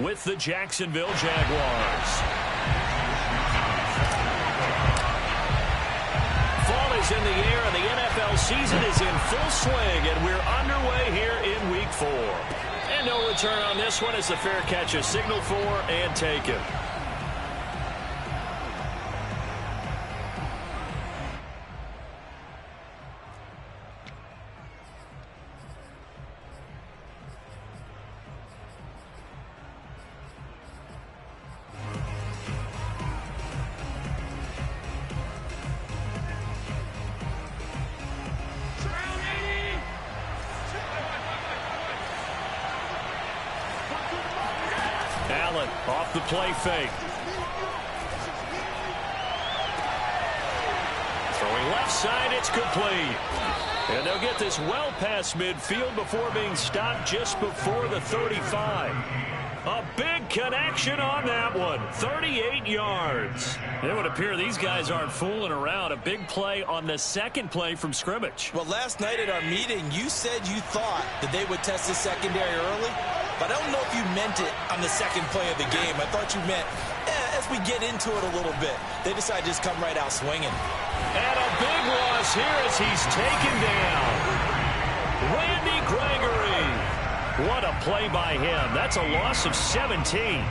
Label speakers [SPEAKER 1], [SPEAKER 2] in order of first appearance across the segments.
[SPEAKER 1] with the Jacksonville Jaguars. Fall is in the air, and the NFL season is in full swing, and we're underway here in Week 4. And no return on this one as the fair catch is signaled for and taken. Allen off the play fake. Throwing left side, it's complete. And they'll get this well past midfield before being stopped just before the 35. A big connection on that one. 38 yards. It would appear these guys aren't fooling around. A big play on the second play from scrimmage.
[SPEAKER 2] Well, last night at our meeting, you said you thought that they would test the secondary early. But I don't know if you meant it on the second play of the game. I thought you meant, as we get into it a little bit, they decide to just come right out swinging.
[SPEAKER 1] And a big loss here as he's taken down. Randy Gregory. What a play by him. That's a loss of 17.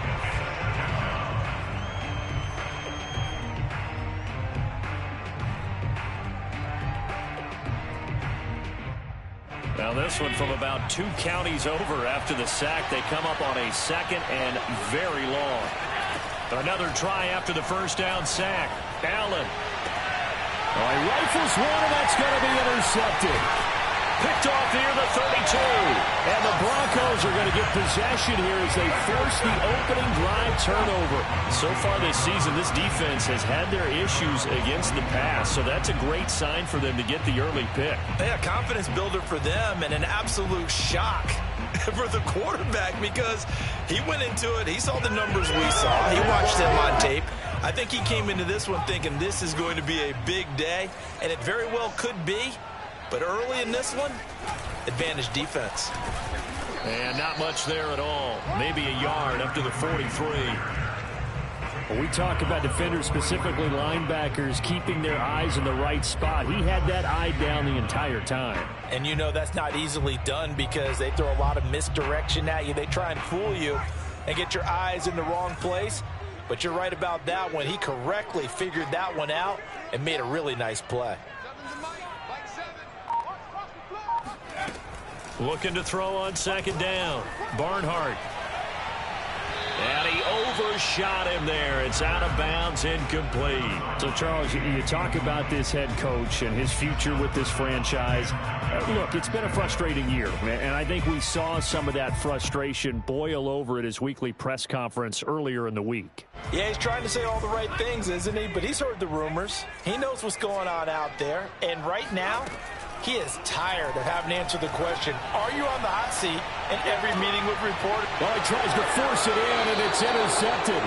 [SPEAKER 1] Now this one from about 2 counties over after the sack. They come up on a second and very long. Another try after the first down sack. Allen. He rifles one, and that's going to be intercepted. Picked off near the 32. And the Broncos are going to get possession here as they force the opening drive turnover. So far this season, this defense has had their issues against the pass. So that's a great sign for them to get the early pick.
[SPEAKER 2] Yeah, confidence builder for them and an absolute shock for the quarterback because he went into it. He saw the numbers we saw. He watched them on tape. I think he came into this one thinking this is going to be a big day, and it very well could be. But early in this one, advantage defense.
[SPEAKER 1] And not much there at all. Maybe a yard up to the 43.
[SPEAKER 3] When we talk about defenders, specifically linebackers, keeping their eyes in the right spot. He had that eye down the entire time.
[SPEAKER 2] And you know that's not easily done because they throw a lot of misdirection at you. They try and fool you and get your eyes in the wrong place. But you're right about that one. He correctly figured that one out and made a really nice play.
[SPEAKER 1] Looking to throw on second down. Barnhart. And he overshot him there. It's out of bounds, incomplete.
[SPEAKER 3] So, Charles, you talk about this head coach and his future with this franchise. Look, it's been a frustrating year, and I think we saw some of that frustration boil over at his weekly press conference earlier in the week.
[SPEAKER 2] Yeah, he's trying to say all the right things, isn't he? But he's heard the rumors. He knows what's going on out there. And right now, he is tired of having to answer the question, are you on the hot seat in every meeting with reporters?
[SPEAKER 3] Well, he tries to force it in, and it's intercepted.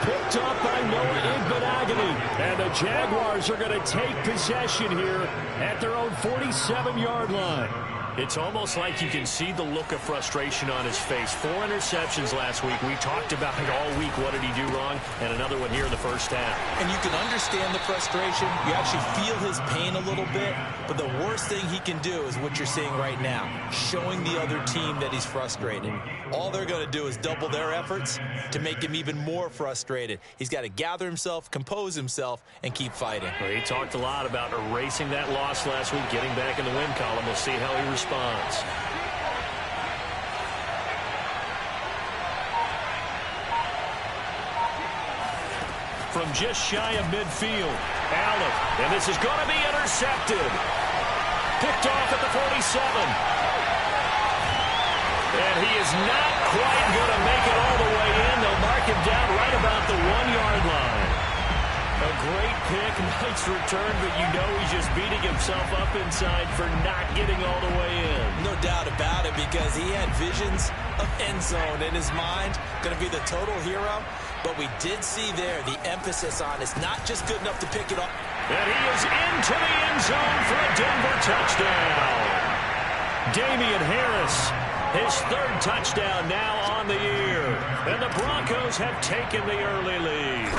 [SPEAKER 3] Picked up by Noah Igbinoghene. And the Jaguars are going to take possession here at their own 47-yard line.
[SPEAKER 1] It's almost like you can see the look of frustration on his face. 4 interceptions last week. We talked about it all week. What did he do wrong? And another one here in the first half.
[SPEAKER 2] And you can understand the frustration. You actually feel his pain a little bit. But the worst thing he can do is what you're seeing right now, showing the other team that he's frustrated. All they're going to do is double their efforts to make him even more frustrated. He's got to gather himself, compose himself, and keep fighting.
[SPEAKER 1] Well, he talked a lot about erasing that loss last week, getting back in the win column. We'll see how he responds. From just shy of midfield, Allen, and this is going to be intercepted. Picked off at the 47. And he is not quite going to make it all the way in. They'll mark him down right about the 1-yard line. A great pick, nice return, but you know he's just beating himself up inside for not getting all the way in.
[SPEAKER 2] No doubt about it, because he had visions of end zone in his mind. Going to be the total hero. But we did see there the emphasis on it's not just good enough to pick it up.
[SPEAKER 1] And he is into the end zone for a Denver touchdown. Damian Harris, his 3rd touchdown now on on the year. And the Broncos have taken the early lead.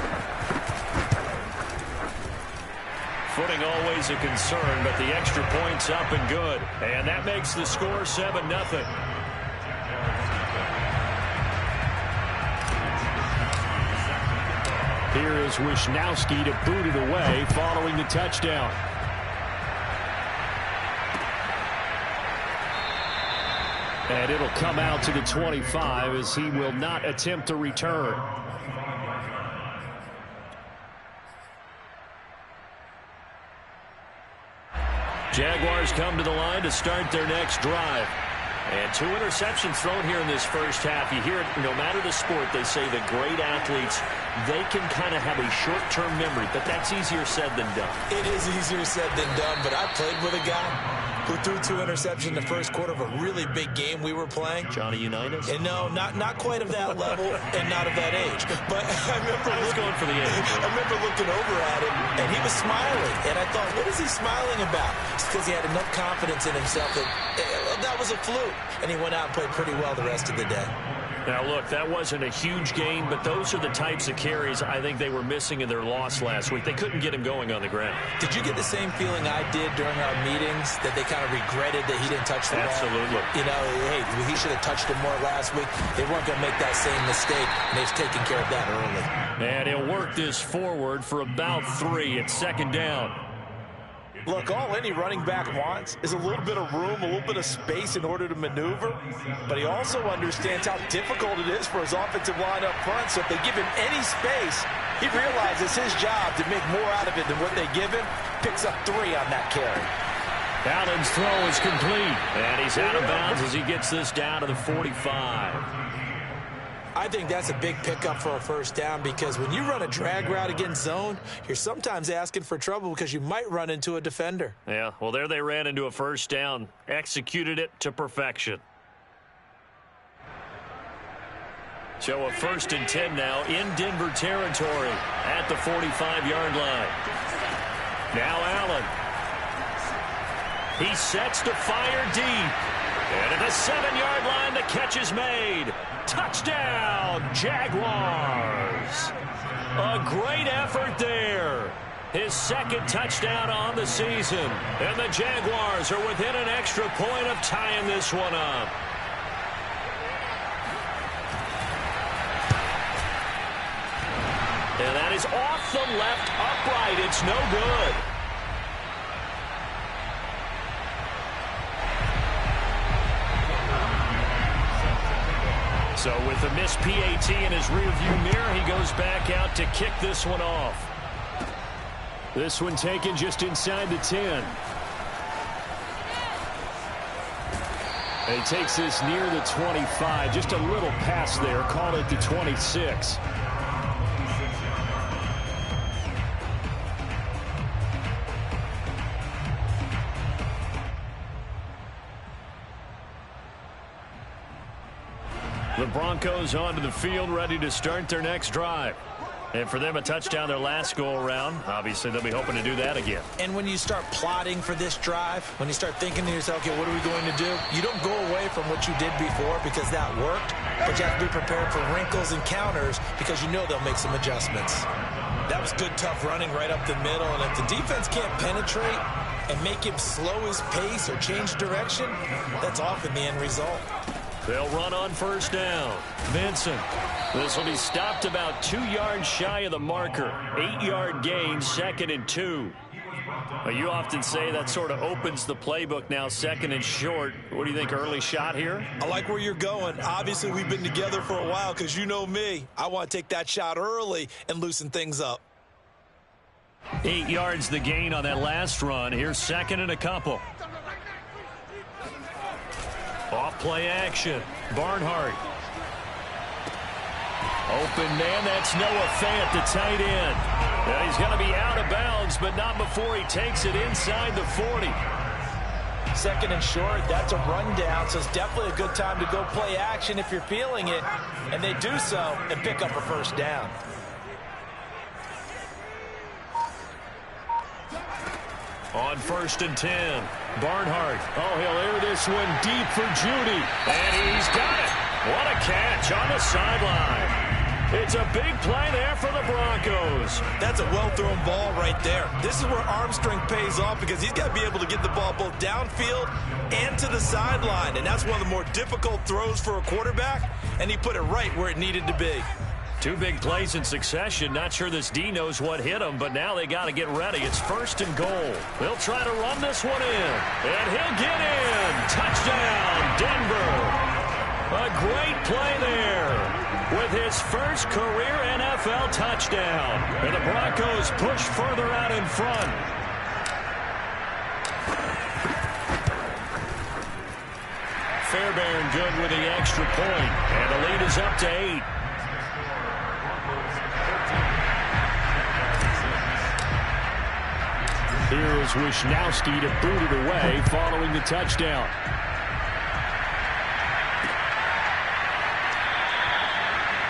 [SPEAKER 1] Footing always a concern, but the extra point's up and good. And that makes the score 7-0.
[SPEAKER 3] Here is Wisnowski to boot it away following the touchdown. And it'll come out to the 25 as he will not attempt to return.
[SPEAKER 1] Jaguars come to the line to start their next drive. And 2 interceptions thrown here in this first half. You hear it, no matter the sport, they say the great athletes, they can kind of have a short-term memory, but that's easier said than done.
[SPEAKER 2] It is easier said than done, but I played with a guy who threw 2 interceptions in the first quarter of a really big game we were playing.
[SPEAKER 1] Johnny Unitas?
[SPEAKER 2] And no, not quite of that level and not of that age. But I was
[SPEAKER 1] going for the age.
[SPEAKER 2] I remember looking over at him, and he was smiling. And I thought, what is he smiling about? It's because he had enough confidence in himself that was a fluke. And he went out and played pretty well the rest of the day.
[SPEAKER 1] Now, look, that wasn't a huge gain, but those are the types of carries I think they were missing in their loss last week. They couldn't get him going on the ground.
[SPEAKER 2] Did you get the same feeling I did during our meetings, that they kind of regretted that he didn't touch the ball?
[SPEAKER 1] Absolutely.
[SPEAKER 2] You know, hey, he should have touched it more last week. They weren't going to make that same mistake, and they've taken care of that early.
[SPEAKER 1] And he'll work this forward for about 3 at second down.
[SPEAKER 2] Look, all any running back wants is a little bit of room, a little bit of space in order to maneuver. But he also understands how difficult it is for his offensive line up front. So if they give him any space, he realizes his job to make more out of it than what they give him. Picks up 3 on that carry.
[SPEAKER 1] Allen's throw is complete. And he's out of bounds as he gets this down to the 45.
[SPEAKER 2] I think that's a big pickup for a first down, because when you run a drag route against zone, you're sometimes asking for trouble because you might run into a defender.
[SPEAKER 1] Yeah, well, there they ran into a first down, executed it to perfection. So a 1st and 10 now in Denver territory at the 45-yard line. Now Allen. He sets to fire deep. And at the 7-yard line, the catch is made. Touchdown, Jaguars. A great effort there. His 2nd touchdown on the season. And the Jaguars are within an extra point of tying this one up. And that is off the left upright. It's no good. So with the missed PAT in his rearview mirror, he goes back out to kick this one off.
[SPEAKER 3] This one taken just inside the 10. And he takes this near the 25. Just a little pass there. Call it the 26. The Broncos onto the field, ready to start their next drive. And for them, a touchdown their last go-around. Obviously, they'll be hoping to do that again.
[SPEAKER 2] And when you start plotting for this drive, when you start thinking to yourself, okay, what are we going to do? You don't go away from what you did before because that worked, but you have to be prepared for wrinkles and counters because you know they'll make some adjustments. That was good, tough running right up the middle, and if the defense can't penetrate and make him slow his pace or change direction, that's often the end result.
[SPEAKER 1] They'll run on first down. Vincent. This will be stopped about 2 yards shy of the marker. 8-yard gain, 2nd and 2. Well, you often say that sort of opens the playbook now, 2nd and short. What do you think, early shot here?
[SPEAKER 2] I like where you're going. Obviously, we've been together for a while because you know me. I want to take that shot early and loosen things up.
[SPEAKER 1] 8 yards the gain on that last run. Here's 2nd and a couple. Off play action. Barnhart. Open man, that's Noah Fant, the tight end. Now he's going to be out of bounds, but not before he takes it inside the 40.
[SPEAKER 2] 2nd and short, that's a rundown, so it's definitely a good time to go play action if you're feeling it. And they do so and pick up a first down.
[SPEAKER 1] On 1st and 10, Barnhart. Oh, he'll air this one deep for Judy. And he's got it. What a catch on the sideline. It's a big play there for the Broncos.
[SPEAKER 2] That's a well-thrown ball right there. This is where arm strength pays off because he's got to be able to get the ball both downfield and to the sideline. And that's one of the more difficult throws for a quarterback, and he put it right where it needed to be.
[SPEAKER 1] Two big plays in succession. Not sure this D knows what hit him, but now they got to get ready. It's 1st and goal. They'll try to run this one in, and he'll get in. Touchdown, Denver. A great play there with his first career NFL touchdown. And the Broncos push further out in front. Fairbairn good with the extra point, and the lead is up to 8.
[SPEAKER 3] Here is Wisnowski to boot it away following the touchdown.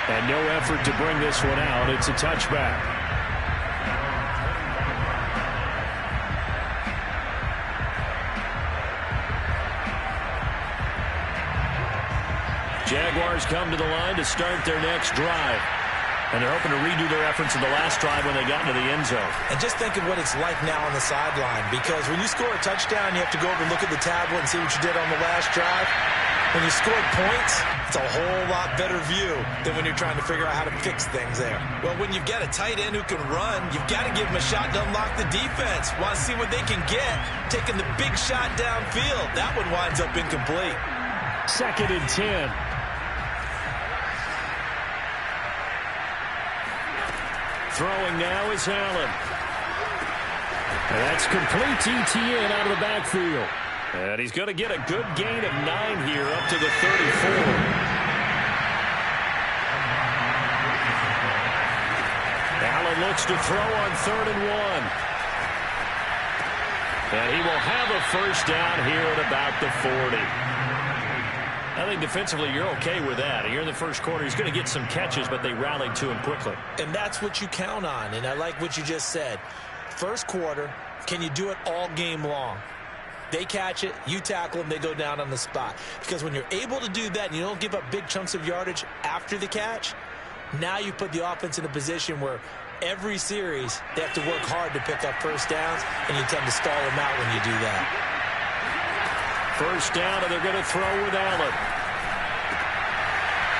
[SPEAKER 3] And no effort to bring this one out. It's a touchback.
[SPEAKER 1] Jaguars come to the line to start their next drive. And they're hoping to redo their efforts in the last drive when they got into the end zone.
[SPEAKER 2] And just think of what it's like now on the sideline, because when you score a touchdown, you have to go over and look at the tablet and see what you did on the last drive. When you scored points, it's a whole lot better view than when you're trying to figure out how to fix things there. Well, when you've got a tight end who can run, you've got to give him a shot to unlock the defense. Want to see what they can get, taking the big shot downfield. That one winds up incomplete.
[SPEAKER 3] 2nd and 10.
[SPEAKER 1] Throwing now is Allen.
[SPEAKER 3] And that's complete ETN out of the backfield.
[SPEAKER 1] And he's going to get a good gain of 9 here up to the 34. Allen looks to throw on 3rd and 1. And he will have a first down here at about the 40. I think defensively you're okay with that. Here in the first quarter, he's going to get some catches, but they rallied to him quickly.
[SPEAKER 2] And that's what you count on, and I like what you just said. First quarter, can you do it all game long? They catch it, you tackle them, they go down on the spot. Because when you're able to do that and you don't give up big chunks of yardage after the catch, now you put the offense in a position where every series they have to work hard to pick up first downs, and you tend to stall them out when you do that.
[SPEAKER 1] First down, and they're going to throw with Allen.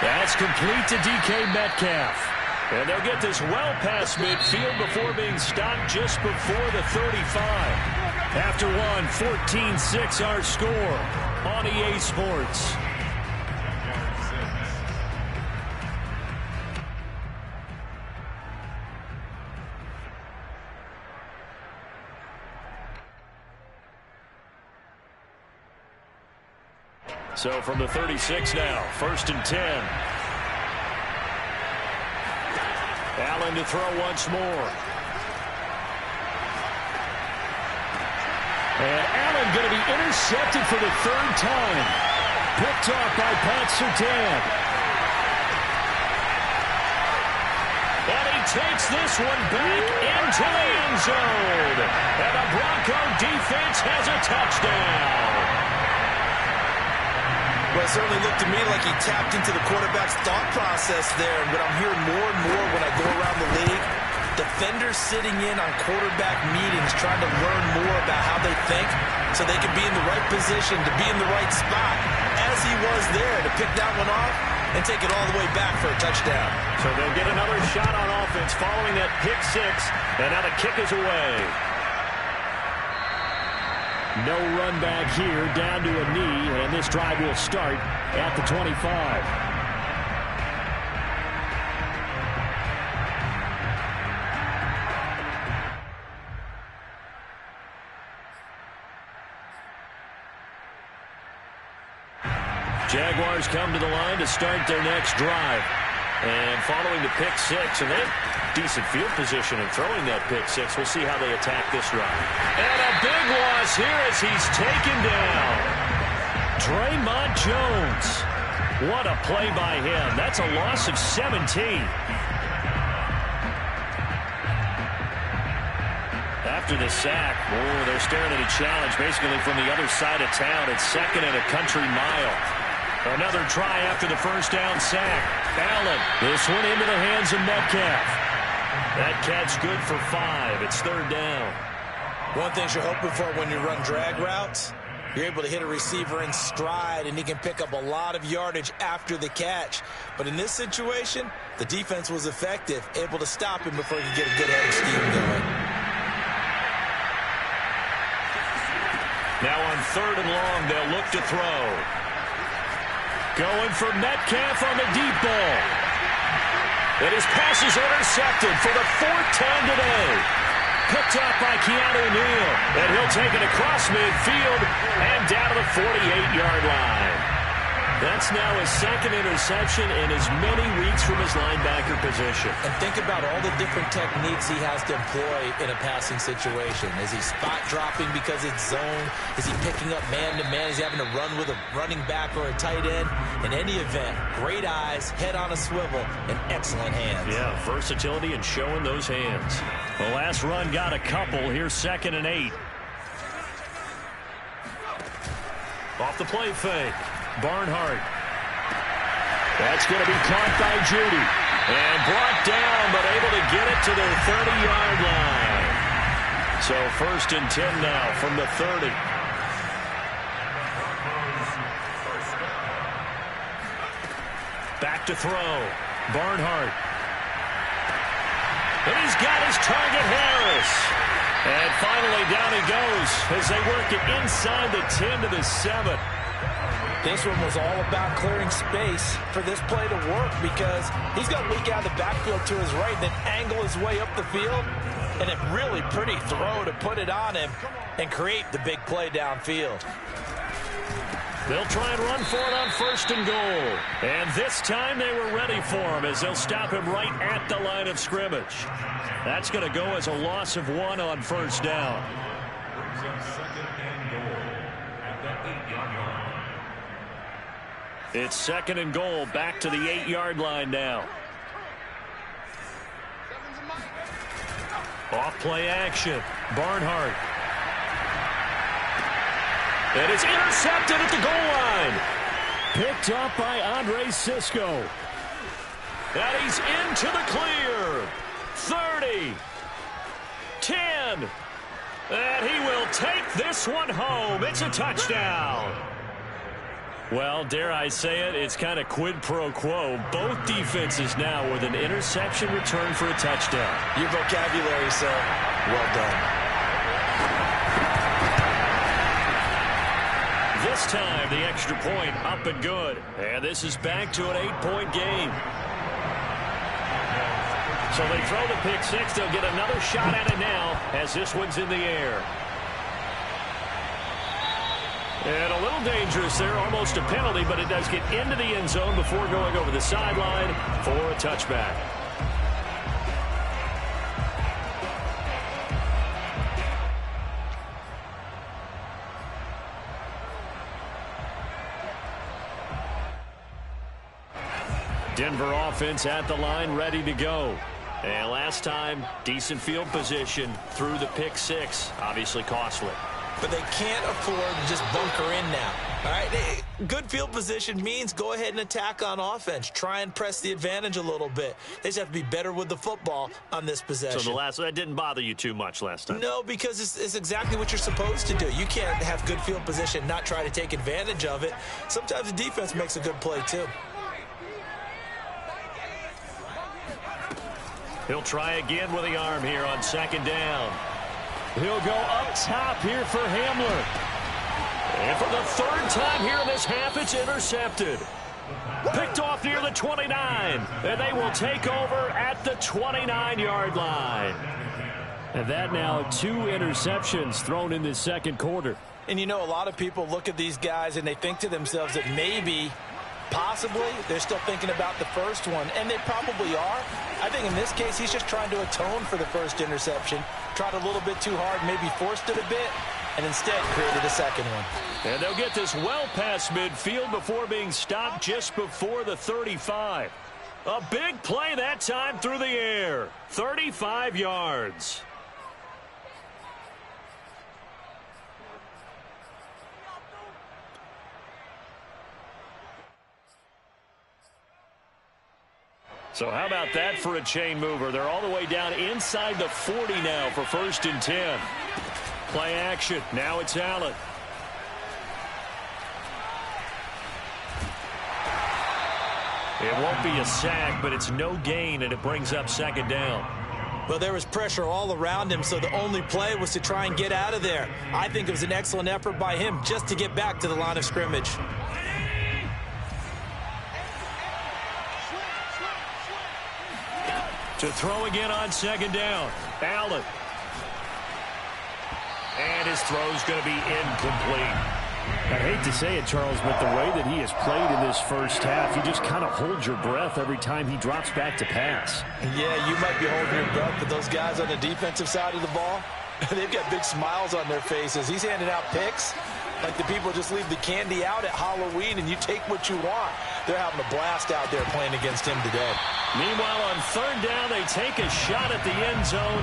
[SPEAKER 1] That's complete to DK Metcalf. And they'll get this well past midfield before being stopped just before the 35. After one, 14-6 our score on EA Sports. So from the 36 now, 1st and 10. Allen to throw once more.
[SPEAKER 3] And Allen going to be intercepted for the 3rd time. Picked off by Pat Surtain.
[SPEAKER 1] And he takes this one back into the end zone. And the Bronco defense has a touchdown.
[SPEAKER 2] Well, it certainly looked to me like he tapped into the quarterback's thought process there. And what I'm hearing more and more when I go around the league, defenders sitting in on quarterback meetings trying to learn more about how they think so they can be in the right position to be in the right spot, as he was there to pick that one off and take it all the way back for a touchdown.
[SPEAKER 1] So they'll get another shot on offense following that pick 6, and now the kick is away.
[SPEAKER 3] No run back here, down to a knee, and this drive will start at the 25.
[SPEAKER 1] Jaguars come to the line to start their next drive. And following the pick 6, and they have decent field position in throwing that pick 6. We'll see how they attack this drive. And a big loss here as he's taken down. Draymond Jones. What a play by him. That's a loss of 17. After the sack, they're staring at a challenge basically from the other side of town. It's 2nd and a country mile. Another try after the first down sack. Allen, this one into the hands of Metcalf. That catch good for 5. It's third down.
[SPEAKER 2] One thing you're hoping for when you run drag routes, you're able to hit a receiver in stride, and he can pick up a lot of yardage after the catch. But in this situation, the defense was effective, able to stop him before he could get a good head of steam going.
[SPEAKER 1] Now on third and long, they'll look to throw. Going for Metcalf on the deep ball. And his pass is intercepted for the 4th time today. Picked up by Keanu Neal. And he'll take it across midfield and down to the 48-yard line. That's now his second interception in as many weeks from his linebacker position.
[SPEAKER 2] And think about all the different techniques he has to employ in a passing situation. Is he spot dropping because it's zone? Is he picking up man-to-man? Is he having to run with a running back or a tight end? In any event, great eyes, head on a swivel, and excellent hands.
[SPEAKER 1] Yeah, versatility and showing those hands. The last run got a couple. Here's 2nd and 8. Off the play fake. Barnhart. That's going to be caught by Judy. And brought down, but able to get it to their 30-yard line. So 1st and 10 now from the 30. Back to throw. Barnhart. And he's got his target, Harris. And finally down he goes as they work it inside the 10 to the 7.
[SPEAKER 2] This one was all about clearing space for this play to work because he's got to leak out of the backfield to his right and then angle his way up the field. And a really pretty throw to put it on him and create the big play downfield.
[SPEAKER 1] They'll try and run for it on 1st and goal. And this time they were ready for him as they'll stop him right at the line of scrimmage. That's going to go as a loss of 1 on 1st down. It's 2nd and goal, back to the 8-yard line now. Off play action. Barnhart. It is intercepted at the goal line. Picked up by Andre Cisco. And he's into the clear. 30. 10. And he will take this one home. It's a touchdown. Well, dare I say it, it's kind of quid pro quo. Both defenses now with an interception return for a touchdown.
[SPEAKER 2] Your vocabulary, sir. Well done.
[SPEAKER 1] This time, the extra point up and good. And this is back to an 8-point game. So they throw the pick six. They'll get another shot at it now as this one's in the air. And a little dangerous there, almost a penalty, but it does get into the end zone before going over the sideline for a touchback. Denver offense at the line, ready to go. And last time, decent field position through the pick six, obviously costly.
[SPEAKER 2] But they can't afford to just bunker in now. All right, good field position means go ahead and attack on offense. Try and press the advantage a little bit. They just have to be better with the football on this possession.
[SPEAKER 1] So that didn't bother you too much last time?
[SPEAKER 2] No, because it's exactly what you're supposed to do. You can't have good field position, not try to take advantage of it. Sometimes the defense makes a good play too.
[SPEAKER 1] He'll try again with the arm here on 2nd down. He'll go up top here for Hamler. And for the 3rd time here in this half, it's intercepted. Picked off near the 29. And they will take over at the 29-yard line. And that now 2 interceptions thrown in this 2nd quarter.
[SPEAKER 2] And you know, a lot of people look at these guys and they think to themselves that maybe, possibly, they're still thinking about the first one. And they probably are. I think in this case, he's just trying to atone for the first interception. Tried a little bit too hard, maybe forced it a bit, and instead created a second one.
[SPEAKER 1] And they'll get this well past midfield before being stopped just before the 35. A big play that time through the air. 35 yards. So how about that for a chain mover? They're all the way down inside the 40 now for 1st and 10. Play action. Now it's Allen. It won't be a sack, but it's no gain, and it brings up 2nd down.
[SPEAKER 2] Well, there was pressure all around him, so the only play was to try and get out of there. I think it was an excellent effort by him just to get back to the line of scrimmage.
[SPEAKER 1] To throw again on 2nd down. Allen. And his throw's going to be incomplete.
[SPEAKER 3] I hate to say it, Charles, but the way that he has played in this first half, you just kind of hold your breath every time he drops back to pass.
[SPEAKER 2] Yeah, you might be holding your breath, but those guys on the defensive side of the ball, they've got big smiles on their faces. He's handing out picks like the people just leave the candy out at Halloween and you take what you want. They're having a blast out there playing against him today.
[SPEAKER 1] Meanwhile, on 3rd down, they take a shot at the end zone,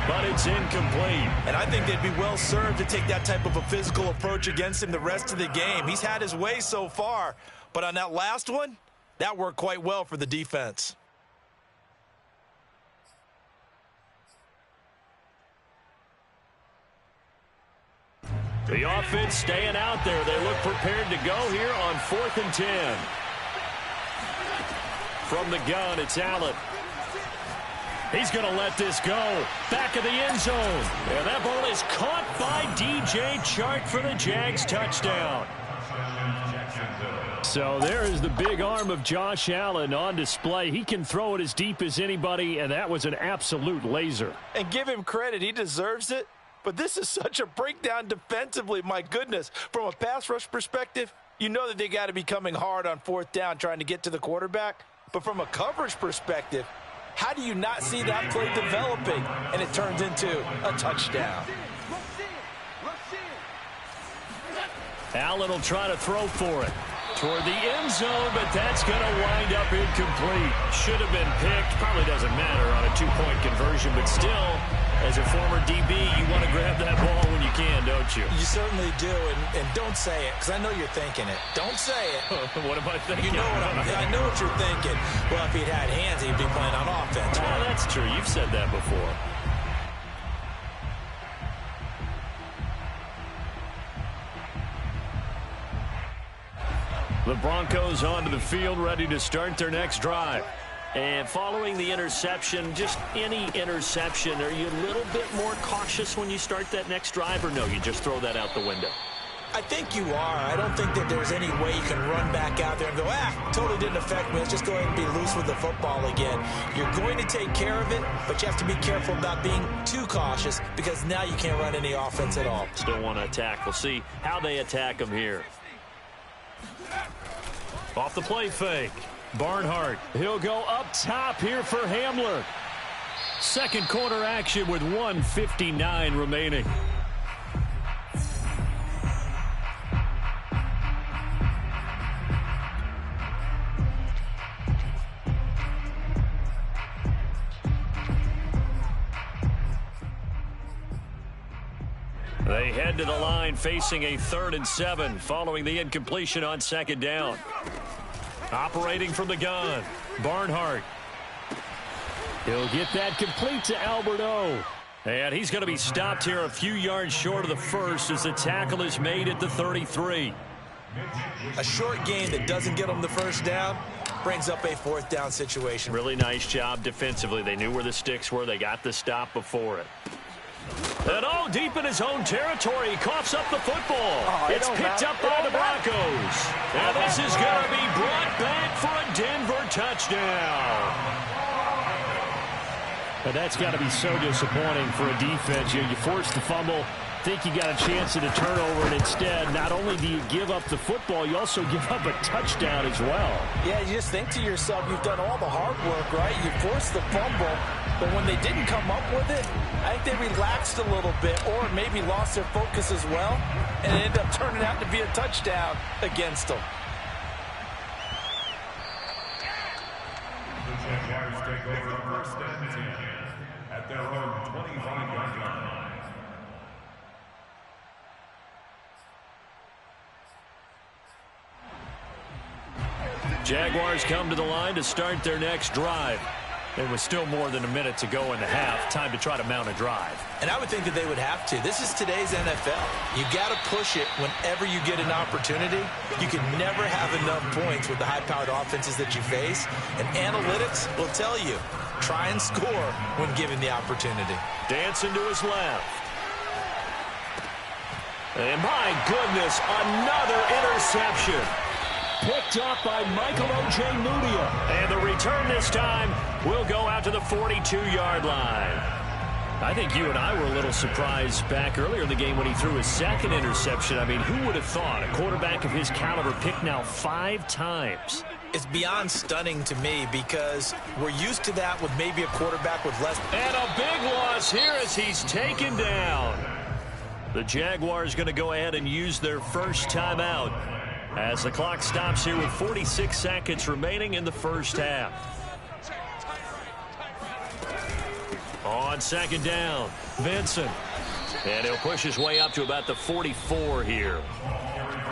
[SPEAKER 1] but it's incomplete.
[SPEAKER 2] And I think they'd be well served to take that type of a physical approach against him the rest of the game. He's had his way so far, but on that last one, that worked quite well for the defense.
[SPEAKER 1] The offense staying out there. They look prepared to go here on 4th and 10. From the gun, it's Allen. He's going to let this go. Back of the end zone. And that ball is caught by DJ Chark for the Jags touchdown.
[SPEAKER 3] So there is the big arm of Josh Allen on display. He can throw it as deep as anybody, and that was an absolute laser.
[SPEAKER 2] And give him credit. He deserves it. But this is such a breakdown defensively. My goodness. From a pass rush perspective, you know that they got to be coming hard on 4th down trying to get to the quarterback. But from a coverage perspective, how do you not see that play developing? And it turns into a touchdown.
[SPEAKER 1] Allen will try to throw for it. Toward the end zone, but that's going to wind up incomplete. Should have been picked. Probably doesn't matter on a 2-point conversion, but still, as a former DB, you want to grab that ball when you can, don't you?
[SPEAKER 2] You certainly do, and don't say it, because I know you're thinking it. Don't say it.
[SPEAKER 1] What am I thinking?
[SPEAKER 2] You know I know what you're thinking. Well, if he'd had hands, he'd be playing on offense.
[SPEAKER 1] Oh, that's true. You've said that before. The Broncos onto the field, ready to start their next drive. And following the interception, just any interception, are you a little bit more cautious when you start that next drive, or no, you just throw that out the window?
[SPEAKER 2] I think you are. I don't think that there's any way you can run back out there and go, totally didn't affect me. Let's just go ahead and be loose with the football again. You're going to take care of it, but you have to be careful about being too cautious because now you can't run any offense at all.
[SPEAKER 1] Still want to attack. We'll see how they attack them here. Off the play fake. Barnhart. He'll go up top here for Hamler. Second quarter action with 1:59 remaining. They head to the line facing a 3rd and 7 following the incompletion on 2nd down. Operating from the gun, Barnhart. He'll get that complete to Alberto. And he's going to be stopped here a few yards short of the first as the tackle is made at the 33.
[SPEAKER 2] A short gain that doesn't get them the first down brings up a 4th down situation.
[SPEAKER 1] Really nice job defensively. They knew where the sticks were. They got the stop before it. And deep in his own territory, he coughs up the football. It's picked up by the Broncos. And this is going to be brought back for a Denver touchdown.
[SPEAKER 3] But that's got to be so disappointing for a defense. You force the fumble, think you got a chance at a turnover, and instead, not only do you give up the football, you also give up a touchdown as well.
[SPEAKER 2] Yeah, you just think to yourself, you've done all the hard work, right? You forced the fumble, but when they didn't come up with it, I think they relaxed a little bit or maybe lost their focus as well, and it ended up turning out to be a touchdown against them.
[SPEAKER 4] The Jaguars take over 1st and 10 at their own 25-yard line.
[SPEAKER 1] Jaguars come to the line to start their next drive. There was still more than a minute to go in the half. Time to try to mount a drive.
[SPEAKER 2] And I would think that they would have to. This is today's NFL. You got to push it whenever you get an opportunity. You can never have enough points with the high-powered offenses that you face. And analytics will tell you, try and score when given the opportunity.
[SPEAKER 1] Dancing to his left. And my goodness, another interception. Picked up by Michael Ojemudia. And the return this time will go out to the 42-yard line. I think you and I were a little surprised back earlier in the game when he threw his second interception. I mean, who would have thought a quarterback of his caliber picked now 5 times?
[SPEAKER 2] It's beyond stunning to me because we're used to that with maybe a quarterback with less.
[SPEAKER 1] And a big loss here as he's taken down. The Jaguars going to go ahead and use their first timeout as the clock stops here with 46 seconds remaining in the first half. On second down, Vincent. And he'll push his way up to about the 44 here.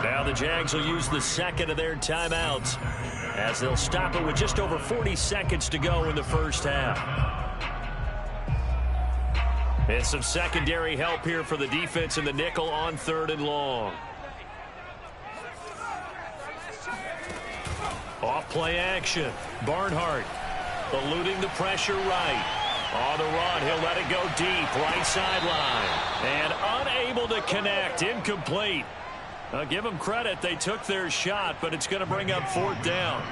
[SPEAKER 1] Now the Jags will use the second of their timeouts as they'll stop it with just over 40 seconds to go in the first half. And some secondary help here for the defense in the nickel on 3rd and long. Off play action. Barnhart eluding the pressure right. On the run, he'll let it go deep. Right sideline. And unable to connect. Incomplete. Give them credit. They took their shot, but it's going to bring up 4th down.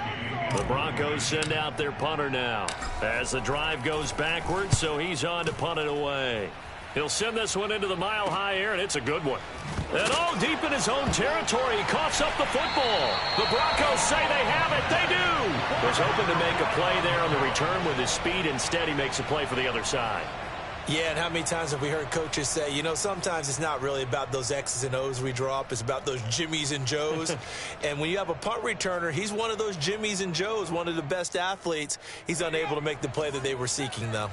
[SPEAKER 1] The Broncos send out their punter now as the drive goes backwards, so he's on to punt it away. He'll send this one into the mile-high air, and it's a good one. And deep in his own territory, he coughs up the football. The Broncos say they have it. They do. Was hoping to make a play there on the return with his speed. Instead, he makes a play for the other side.
[SPEAKER 2] Yeah, and how many times have we heard coaches say, you know, sometimes it's not really about those X's and O's we draw up. It's about those Jimmies and Joes. And when you have a punt returner, he's one of those Jimmies and Joes, one of the best athletes. He's unable to make the play that they were seeking, though.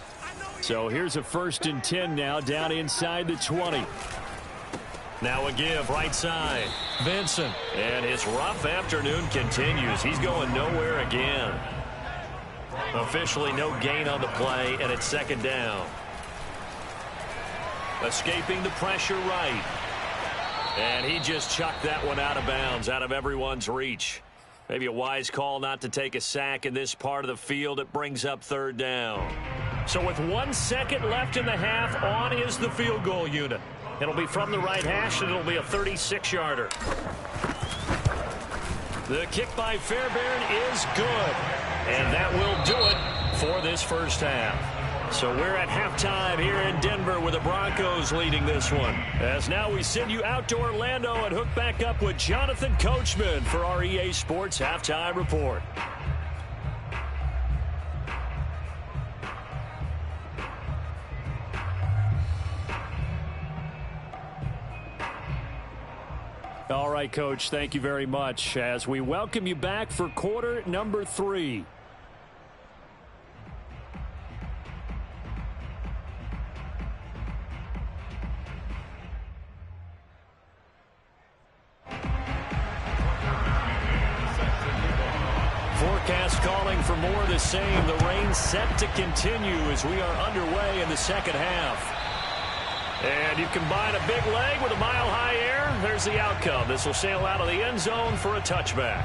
[SPEAKER 3] So here's a 1st and 10 now down inside the 20.
[SPEAKER 1] Now a give right side. Vincent. And his rough afternoon continues. He's going nowhere again. Officially no gain on the play, and it's 2nd down. Escaping the pressure right. And he just chucked that one out of bounds, out of everyone's reach. Maybe a wise call not to take a sack in this part of the field. It brings up 3rd down. So with 1 second left in the half, on is the field goal unit. It'll be from the right hash, and it'll be a 36-yarder. The kick by Fairbairn is good. And that will do it for this first half. So we're at halftime here in Denver with the Broncos leading this one. As now we send you out to Orlando and hook back up with Jonathan Coachman for our EA Sports Halftime Report.
[SPEAKER 3] All right, Coach, thank you very much as we welcome you back for quarter number 3.
[SPEAKER 1] Forecast calling for more of the same. The rain set to continue as we are underway in the second half. And you combine a big leg with a mile-high air, there's the outcome. This will sail out of the end zone for a touchback.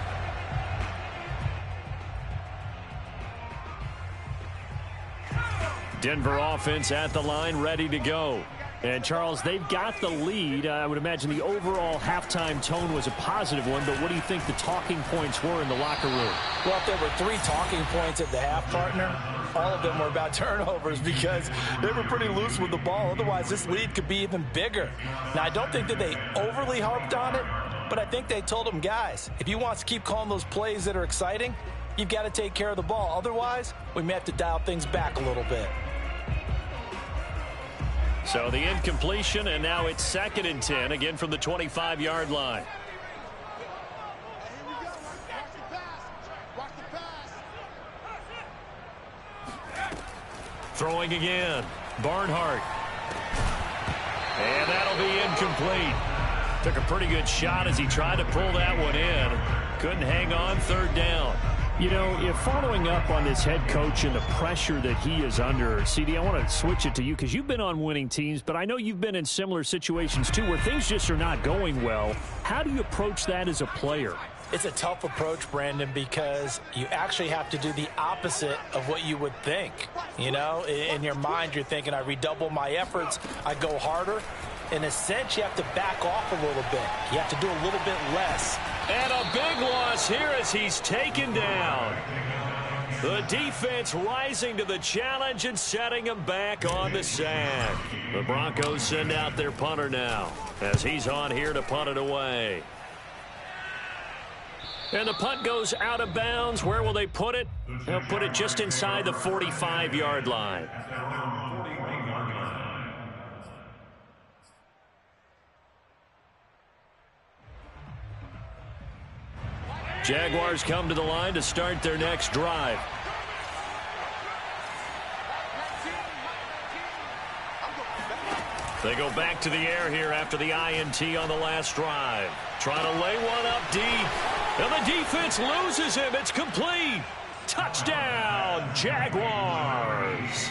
[SPEAKER 3] Denver offense at the line, ready to go. And, Charles, they've got the lead. I would imagine the overall halftime tone was a positive one, but what do you think the talking points were in the locker room?
[SPEAKER 2] Well, if there were 3 talking points at the half, partner, all of them were about turnovers because they were pretty loose with the ball. Otherwise, this lead could be even bigger. Now, I don't think that they overly harped on it, but I think they told them, guys, if you want to keep calling those plays that are exciting, you've got to take care of the ball. Otherwise, we may have to dial things back a little bit.
[SPEAKER 1] So the incompletion, and now it's 2nd and 10, again from the 25-yard line. Throwing again, Barnhart. And that'll be incomplete. Took a pretty good shot as he tried to pull that one in. Couldn't hang on, 3rd down.
[SPEAKER 3] You know, if following up on this head coach and the pressure that he is under, CD, I want to switch it to you because you've been on winning teams, but I know you've been in similar situations too where things just are not going well. How do you approach that as a player?
[SPEAKER 2] It's a tough approach, Brandon, because you actually have to do the opposite of what you would think. You know, in your mind, you're thinking, I redouble my efforts, I go harder. In a sense, you have to back off a little bit. You have to do a little bit less.
[SPEAKER 1] And a big loss here as he's taken down. The defense rising to the challenge and setting him back on the sack. The Broncos send out their punter now as he's on here to punt it away. And the punt goes out of bounds. Where will they put it? They'll put it just inside the 45-yard line. Jaguars come to the line to start their next drive. They go back to the air here after the INT on the last drive. Trying to lay one up deep. And the defense loses him. It's complete. Touchdown, Jaguars.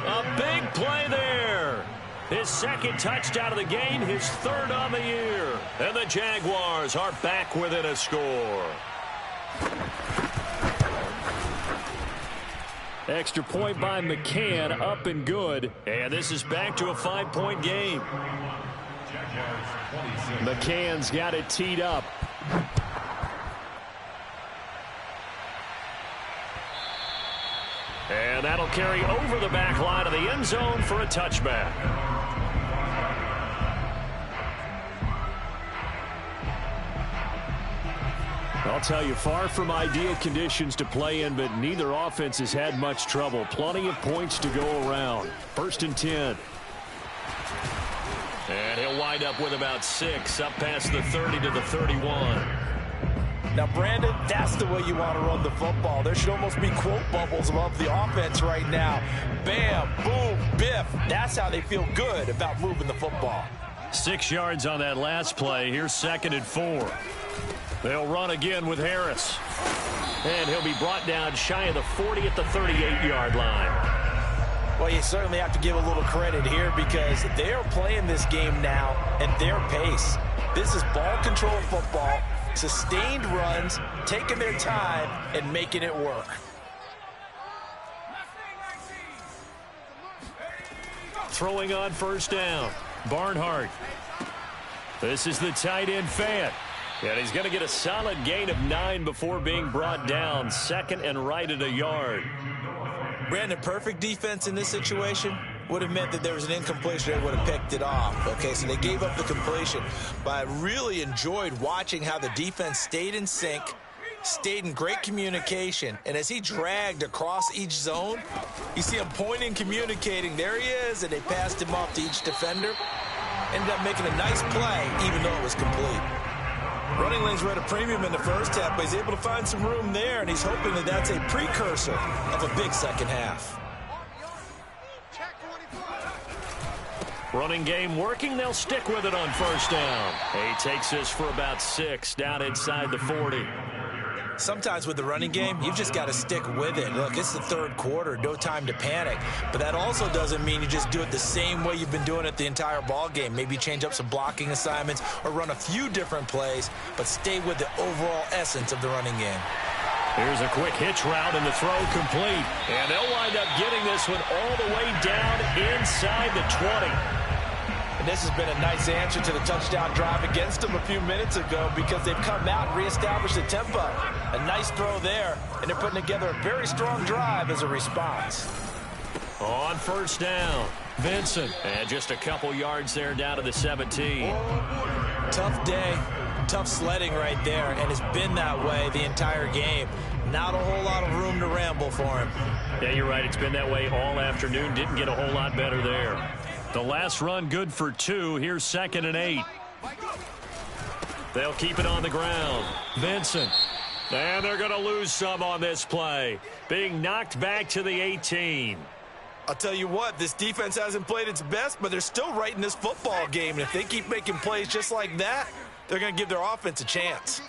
[SPEAKER 1] A big play there. His second touchdown of the game, his third on the year. And the Jaguars are back within a score. Extra point by McCann, up and good. And this is back to a 5-point game. McCann's got it teed up. And that'll carry over the back line of the end zone for a touchback. I'll tell you, far from ideal conditions to play in, but neither offense has had much trouble. Plenty of points to go around. 1st and 10. And he'll wind up with about 6, up past the 30 to the 31.
[SPEAKER 2] Now, Brandon, that's the way you want to run the football. There should almost be quote bubbles above the offense right now. Bam, boom, biff. That's how they feel good about moving the football.
[SPEAKER 1] 6 yards on that last play. Here's 2nd and 4. They'll run again with Harris. And he'll be brought down shy of the 40 at the 38-yard line.
[SPEAKER 2] Well, you certainly have to give a little credit here because they are playing this game now at their pace. This is ball control football, sustained runs, taking their time, and making it work.
[SPEAKER 1] Throwing on 1st down, Barnhart. This is the tight end, Fant. And he's going to get a solid gain of 9 before being brought down. 2nd and right at a yard.
[SPEAKER 2] Brandon, perfect defense in this situation would have meant that there was an incompletion. They would have picked it off. Okay, so they gave up the completion. But I really enjoyed watching how the defense stayed in sync, stayed in great communication. And as he dragged across each zone, you see him pointing, communicating. There he is, and they passed him off to each defender. Ended up making a nice play, even though it was complete. Running lanes were at a premium in the first half, but he's able to find some room there, and he's hoping that that's a precursor of a big second half.
[SPEAKER 1] Running game working. They'll stick with it on 1st down. He takes this for about 6 down inside the 40.
[SPEAKER 2] Sometimes with the running game, you've just got to stick with it. Look, it's the 3rd quarter, no time to panic. But that also doesn't mean you just do it the same way you've been doing it the entire ball game. Maybe change up some blocking assignments or run a few different plays, but stay with the overall essence of the running game.
[SPEAKER 1] Here's a quick hitch route and the throw complete. And they'll wind up getting this one all the way down inside the 20.
[SPEAKER 2] And this has been a nice answer to the touchdown drive against them a few minutes ago because they've come out and reestablished the tempo. A nice throw there, and they're putting together a very strong drive as a response.
[SPEAKER 1] On 1st down, Vincent. And just a couple yards there down to the 17.
[SPEAKER 2] Tough day, tough sledding right there, and it's been that way the entire game. Not a whole lot of room to ramble for him.
[SPEAKER 1] Yeah, you're right. It's been that way all afternoon. Didn't get a whole lot better there. The last run good for 2. Here's 2nd and 8. They'll keep it on the ground. Vincent. And they're going to lose some on this play. Being knocked back to the 18.
[SPEAKER 2] I'll tell you what, this defense hasn't played its best, but they're still right in this football game. And if they keep making plays just like that, they're going to give their offense a chance.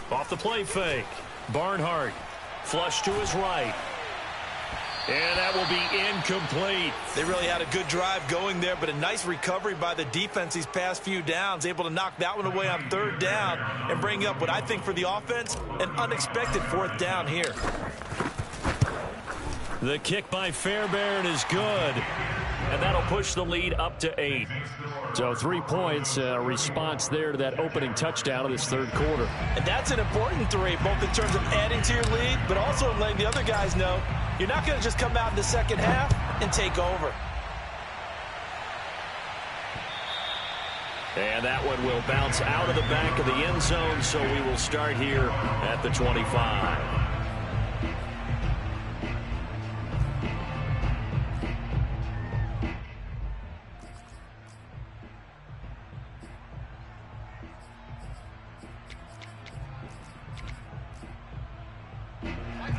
[SPEAKER 1] Off the play fake. Barnhart, flush to his right. And that will be incomplete.
[SPEAKER 2] They really had a good drive going there, but a nice recovery by the defense these past few downs, able to knock that one away on third down and bring up what I think for the offense, an unexpected fourth down here.
[SPEAKER 1] The kick by Fairbairn is good, and that'll push the lead up to 8.
[SPEAKER 3] So 3 points, a response there to that opening touchdown of this third quarter.
[SPEAKER 2] And that's an important 3, both in terms of adding to your lead, but also in letting the other guys know you're not going to just come out in the second half and take over.
[SPEAKER 1] And that one will bounce out of the back of the end zone, so we will start here at the 25.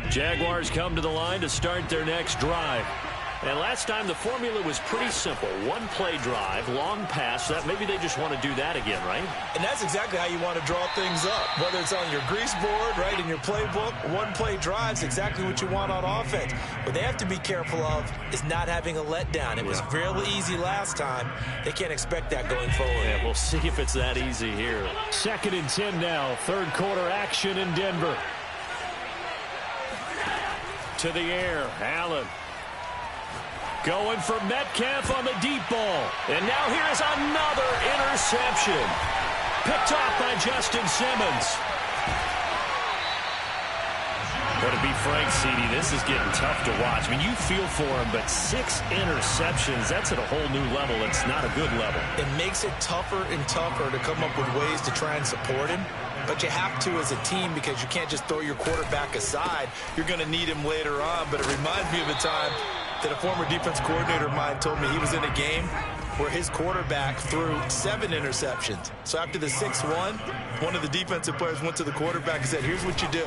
[SPEAKER 1] Jaguars come to the line to start their next drive. And last time the formula was pretty simple. One play drive, long pass. That maybe they just want to do that again, right?
[SPEAKER 2] And that's exactly how you want to draw things up. Whether it's on your grease board, right, in your playbook, one play drive's exactly what you want on offense. What they have to be careful of is not having a letdown. It was fairly easy last time. They can't expect that going forward.
[SPEAKER 1] Yeah, we'll see if it's that easy here.
[SPEAKER 3] 2nd and 10 now. Third quarter action in Denver.
[SPEAKER 1] To the air, Allen. Going for Metcalf on the deep ball. And now here is another interception. Picked off by Justin Simmons. But to be frank, CD, this is getting tough to watch. I mean, you feel for him, but 6 interceptions, that's at a whole new level. It's not a good level.
[SPEAKER 2] It makes it tougher and tougher to come up with ways to try and support him. But you have to as a team because you can't just throw your quarterback aside. You're going to need him later on. But it reminds me of a time that a former defense coordinator of mine told me he was in a game where his quarterback threw 7 interceptions. So after the 6-1, one of the defensive players went to the quarterback and said, here's what you do.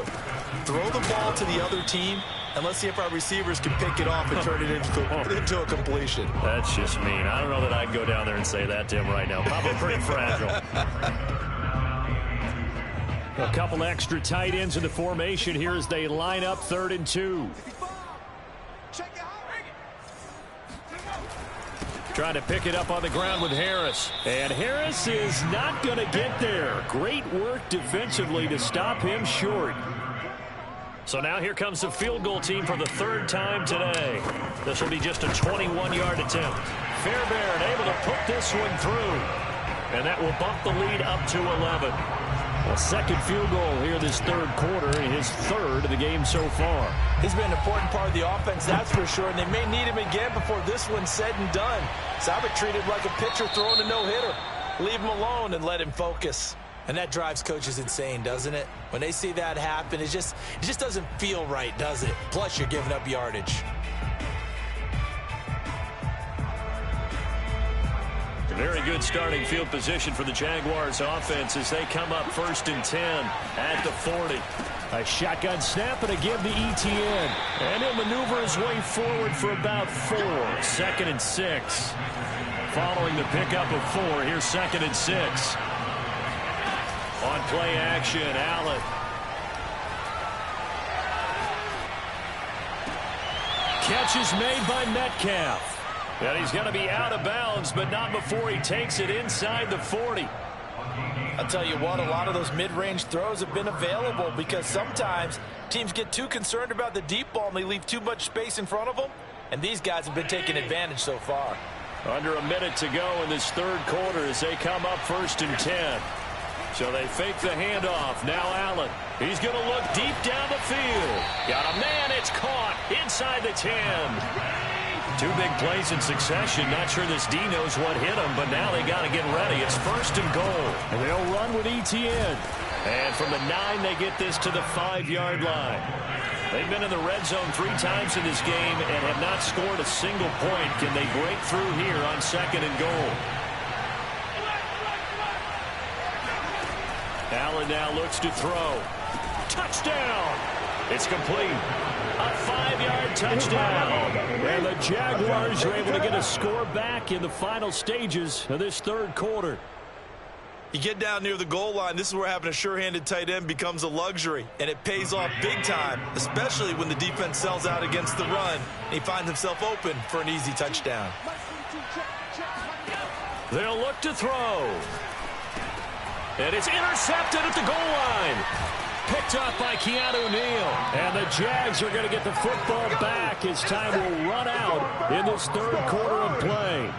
[SPEAKER 2] Throw the ball to the other team, and let's see if our receivers can pick it off and turn it into a completion.
[SPEAKER 1] That's just mean. I don't know that I'd go down there and say that to him right now. Probably pretty fragile.
[SPEAKER 3] A couple extra tight ends in the formation here as they line up 3rd and 2. Trying to pick it up on the ground with Harris. And Harris is not going to get there. Great work defensively to stop him short.
[SPEAKER 1] So now here comes the field goal team for the 3rd time today. This will be just a 21-yard attempt. Fairbairn able to put this one through. And that will bump the lead up to 11.
[SPEAKER 3] A 2nd field goal here this 3rd quarter, and his 3rd of the game so far.
[SPEAKER 2] He's been an important part of the offense, that's for sure, and they may need him again before this one's said and done. So I would treat him like a pitcher throwing a no-hitter. Leave him alone and let him focus. And that drives coaches insane, doesn't it? When they see that happen, it just doesn't feel right, does it? Plus, you're giving up yardage.
[SPEAKER 1] Very good starting field position for the Jaguars offense as they come up 1st and 10 at the 40.
[SPEAKER 3] A shotgun snap and a give to Etienne.
[SPEAKER 1] And he'll maneuver his way forward for about 4. 2nd and 6. Following the pickup of 4, here's 2nd and 6. On play action, Allen. Catch is made by Metcalf. And he's going to be out of bounds, but not before he takes it inside the 40.
[SPEAKER 2] I'll tell you what, a lot of those mid-range throws have been available because sometimes teams get too concerned about the deep ball and they leave too much space in front of them. And these guys have been taking advantage so far.
[SPEAKER 1] Under a minute to go in this 3rd quarter as they come up 1st and 10. So they fake the handoff. Now Allen. He's going to look deep down the field. Got a man. It's caught inside the 10. 2 big plays in succession. Not sure this D knows what hit him, but now they got to get ready. It's 1st and goal.
[SPEAKER 3] And they'll run with Etienne.
[SPEAKER 1] And from the 9, they get this to the 5-yard line. They've been in the red zone 3 times in this game and have not scored a single point. Can they break through here on 2nd and goal? Allen now looks to throw. Touchdown! It's complete. A 5-yard touchdown.
[SPEAKER 3] And the Jaguars are able to get a score back in the final stages of this 3rd quarter.
[SPEAKER 2] You get down near the goal line, this is where having a sure-handed tight end becomes a luxury, and it pays off big time, especially when the defense sells out against the run, and he finds himself open for an easy touchdown.
[SPEAKER 1] They'll look to throw. And it's intercepted at the goal line. Picked up by Keanu Neal. And the Jags are going to get the football back as time will run out in this third quarter of play.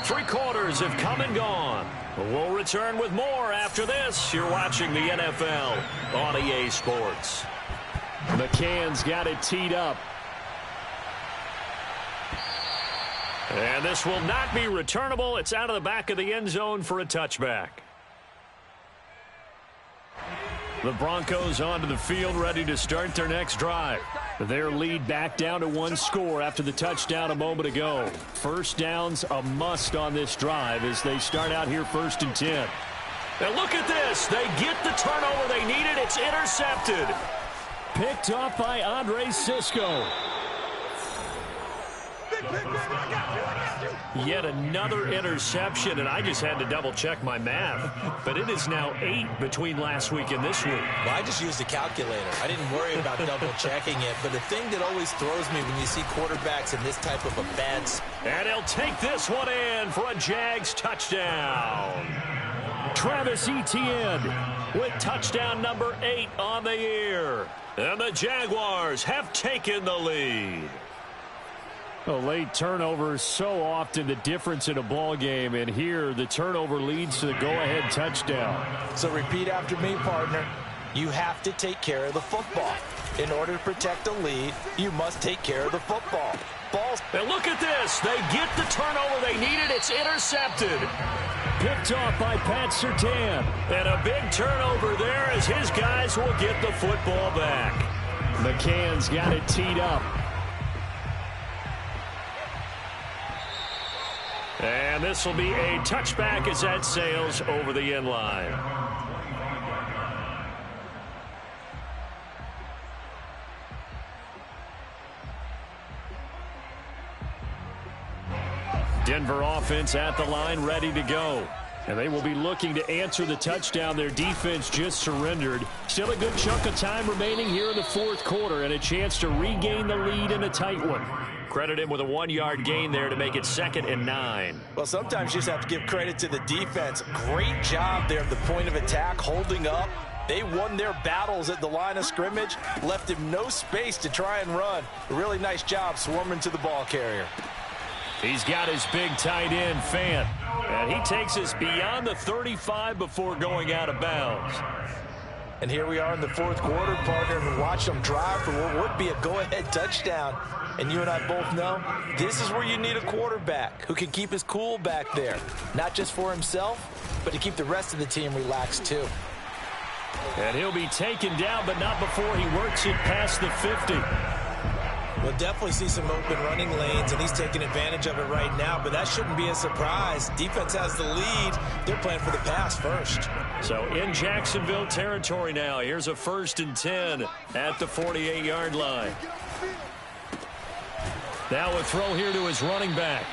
[SPEAKER 1] 3 quarters have come and gone. We'll return with more after this. You're watching the NFL on EA Sports.
[SPEAKER 3] McCann's got it teed up.
[SPEAKER 1] And this will not be returnable. It's out of the back of the end zone for a touchback. The Broncos onto the field, ready to start their next drive. Their lead back down to 1 score after the touchdown a moment ago. First down's a must on this drive as they start out here 1st and 10. And look at this. They get the turnover they needed. It's intercepted.
[SPEAKER 3] Picked off by Andre Sisco.
[SPEAKER 1] Yet another interception, and I just had to double-check my math. But it is now 8 between last week and this week.
[SPEAKER 2] Well, I just used a calculator. I didn't worry about double-checking it. But the thing that always throws me when you see quarterbacks in this type of a bad spot.
[SPEAKER 1] And he'll take this one in for a Jags touchdown.
[SPEAKER 3] Travis Etienne
[SPEAKER 1] with touchdown number 8 on the year. And the Jaguars have taken the lead.
[SPEAKER 3] A late turnover is so often the difference in a ball game, and here the turnover leads to the go-ahead touchdown.
[SPEAKER 2] So repeat after me, partner. You have to take care of the football. In order to protect the lead, you must take care of the football. Balls.
[SPEAKER 1] And look at this. They get the turnover they needed. It's intercepted.
[SPEAKER 3] Picked off by Pat Surtain.
[SPEAKER 1] And a big turnover there as his guys will get the football back.
[SPEAKER 3] McCann's got it teed up.
[SPEAKER 1] And this will be a touchback as that sails over the end line. Denver offense at the line, ready to go. And they will be looking to answer the touchdown their defense just surrendered. Still a good chunk of time remaining here in the 4th quarter and a chance to regain the lead in a tight one. Credit him with a 1-yard gain there to make it 2nd and 9.
[SPEAKER 2] Well, sometimes you just have to give credit to the defense. Great job there at the point of attack, holding up. They won their battles at the line of scrimmage, left him no space to try and run. A really nice job swarming to the ball carrier.
[SPEAKER 1] He's got his big tight end, Fant. And he takes us beyond the 35 before going out of bounds.
[SPEAKER 2] And here we are in the 4th quarter, partner, and watch them drive for what would be a go-ahead touchdown. And you and I both know this is where you need a quarterback who can keep his cool back there. Not just for himself, but to keep the rest of the team relaxed too.
[SPEAKER 1] And he'll be taken down, but not before he works it past the 50.
[SPEAKER 2] We'll definitely see some open running lanes, and he's taking advantage of it right now, but that shouldn't be a surprise. Defense has the lead. They're playing for the pass first.
[SPEAKER 1] So in Jacksonville territory now, here's a 1st and 10 at the 48-yard line. Now a throw here to his running back.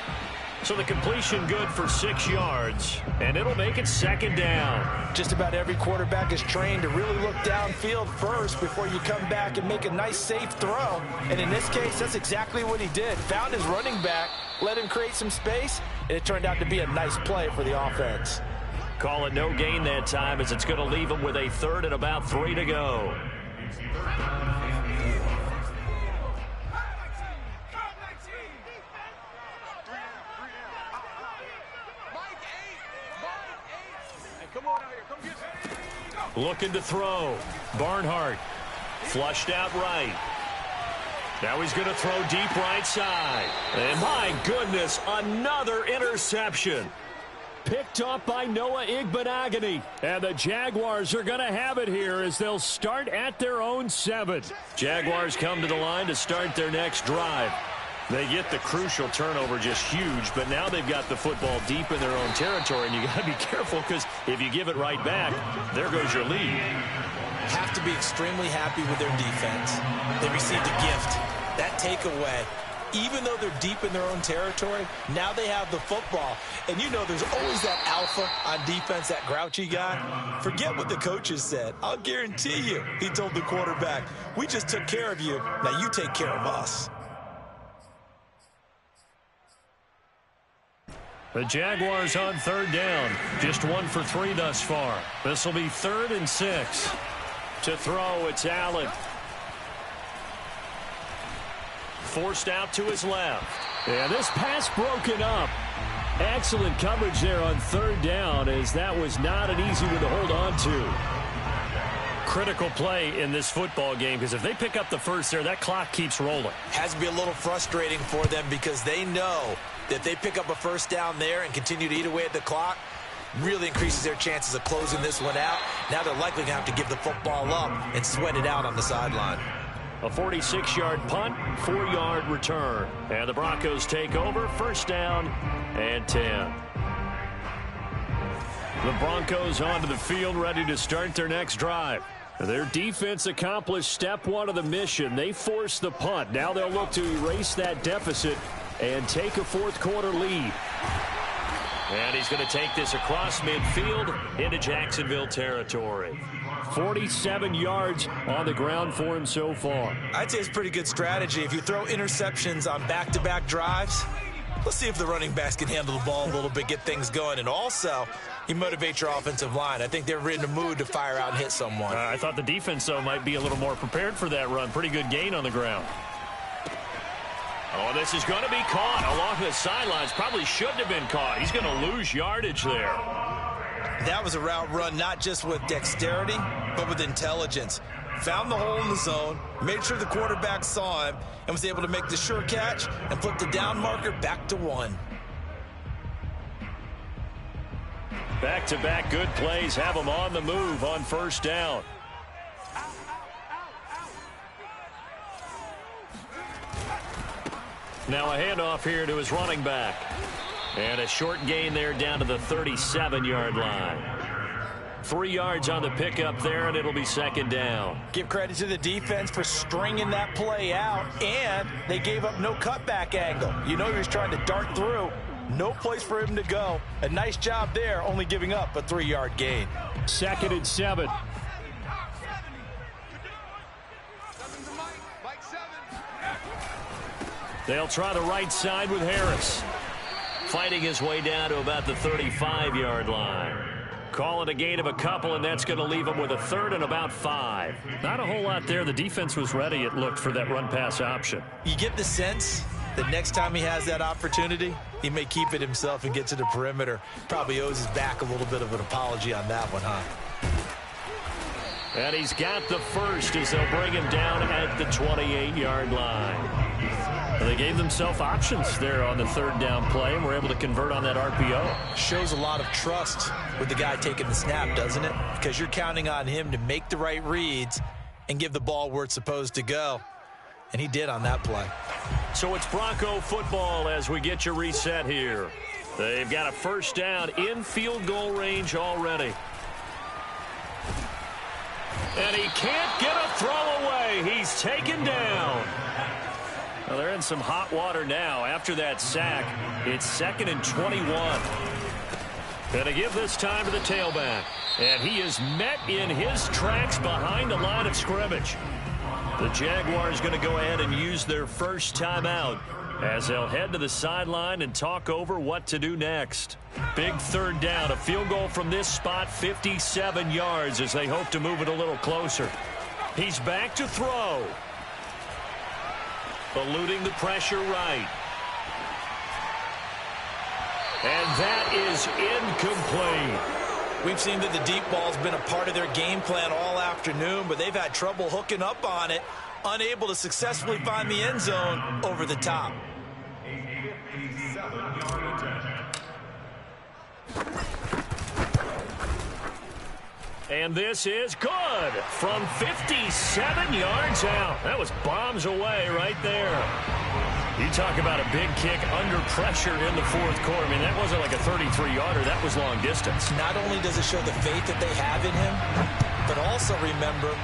[SPEAKER 1] So the completion good for 6 yards, and it'll make it 2nd down.
[SPEAKER 2] Just about every quarterback is trained to really look downfield first before you come back and make a nice, safe throw. And in this case, that's exactly what he did. Found his running back, let him create some space, and it turned out to be a nice play for the offense.
[SPEAKER 1] Call it no gain that time as it's going to leave him with a 3rd and about 3 to go. Looking to throw. Barnhart flushed out right. Now he's going to throw deep right side. And my goodness, another interception.
[SPEAKER 3] Picked off by Noah Igbinoghene. And the Jaguars are going to have it here as they'll start at their own 7.
[SPEAKER 1] Jaguars come to the line to start their next drive. They get the crucial turnover, just huge, but now they've got the football deep in their own territory, and you got to be careful because if you give it right back, there goes your lead.
[SPEAKER 2] Have to be extremely happy with their defense. They received a gift. That takeaway even though they're deep in their own territory, now they have the football. And you know there's always that alpha on defense, that grouchy guy. Forget what the coaches said. I'll guarantee you, he told the quarterback, we just took care of you. Now you take care of us.
[SPEAKER 1] The Jaguars on third down. Just 1 for 3 thus far. This will be 3rd and 6. To throw, it's Allen. Forced out to his left.
[SPEAKER 3] Yeah, this pass broken up. Excellent coverage there on third down, as that was not an easy one to hold on to.
[SPEAKER 1] Critical play in this football game, because if they pick up the first there, that clock keeps rolling.
[SPEAKER 2] Has to be a little frustrating for them because they know that if they pick up a first down there and continue to eat away at the clock, really increases their chances of closing this one out. Now they're likely going to have to give the football up and sweat it out on the sideline.
[SPEAKER 1] A 46-yard punt, 4-yard return. And the Broncos take over, first down and 10. The Broncos onto the field, ready to start their next drive. Their defense accomplished step 1 of the mission. They forced the punt. Now they'll look to erase that deficit and take a fourth-quarter lead. And he's going to take this across midfield into Jacksonville territory.
[SPEAKER 3] 47 yards on the ground for him so far.
[SPEAKER 2] I'd say it's pretty good strategy. If you throw interceptions on back-to-back drives, let's see if the running backs can handle the ball a little bit, get things going. And also, you motivate your offensive line. I think they're in the mood to fire out and hit someone.
[SPEAKER 1] I thought the defense, though, might be a little more prepared for that run. Pretty good gain on the ground. Oh, this is going to be caught along the sidelines. Probably shouldn't have been caught. He's going to lose yardage there.
[SPEAKER 2] That was a route run not just with dexterity, but with intelligence. Found the hole in the zone, made sure the quarterback saw him, and was able to make the sure catch and flip the down marker back to 1.
[SPEAKER 1] Back-to-back good plays have him on the move on first down. Now a handoff here to his running back. And a short gain there down to the 37-yard line. 3 yards on the pickup there, and it'll be second down.
[SPEAKER 2] Give credit to the defense for stringing that play out, and they gave up no cutback angle. You know he was trying to dart through. No place for him to go. A nice job there, only giving up a 3-yard gain.
[SPEAKER 3] 2nd and 7.
[SPEAKER 1] They'll try the right side with Harris. Fighting his way down to about the 35-yard line. Call it a gain of a couple, and that's going to leave him with a 3rd and about 5. Not a whole lot there. The defense was ready, it looked, for that run-pass option.
[SPEAKER 2] You get the sense that next time he has that opportunity, he may keep it himself and get to the perimeter. Probably owes his back a little bit of an apology on that one, huh?
[SPEAKER 1] And he's got the first as they'll bring him down at the 28-yard line. They gave themselves options there on the 3rd down play and were able to convert on that RPO.
[SPEAKER 2] Shows a lot of trust with the guy taking the snap, doesn't it? Because you're counting on him to make the right reads and give the ball where it's supposed to go. And he did on that play.
[SPEAKER 1] So it's Bronco football as we get you reset here. They've got a first down in field goal range already. And he can't get a throw away. He's taken down. Well, they're in some hot water now. After that sack, it's 2nd and 21. Gonna give this time to the tailback. And he is met in his tracks behind the line of scrimmage. The Jaguars going to go ahead and use their first timeout as they'll head to the sideline and talk over what to do next. Big 3rd down, a field goal from this spot, 57 yards as they hope to move it a little closer. He's back to throw. Eluding the pressure right. And that is incomplete.
[SPEAKER 2] We've seen that the deep ball's been a part of their game plan all afternoon, but they've had trouble hooking up on it, unable to successfully find the end zone over the top.
[SPEAKER 1] And this is good from 57 yards out. That was bombs away right there. You talk about a big kick under pressure in the 4th quarter. I mean, that wasn't like a 33-yarder. That was long distance.
[SPEAKER 2] Not only does it show the faith that they have in him, but also remember,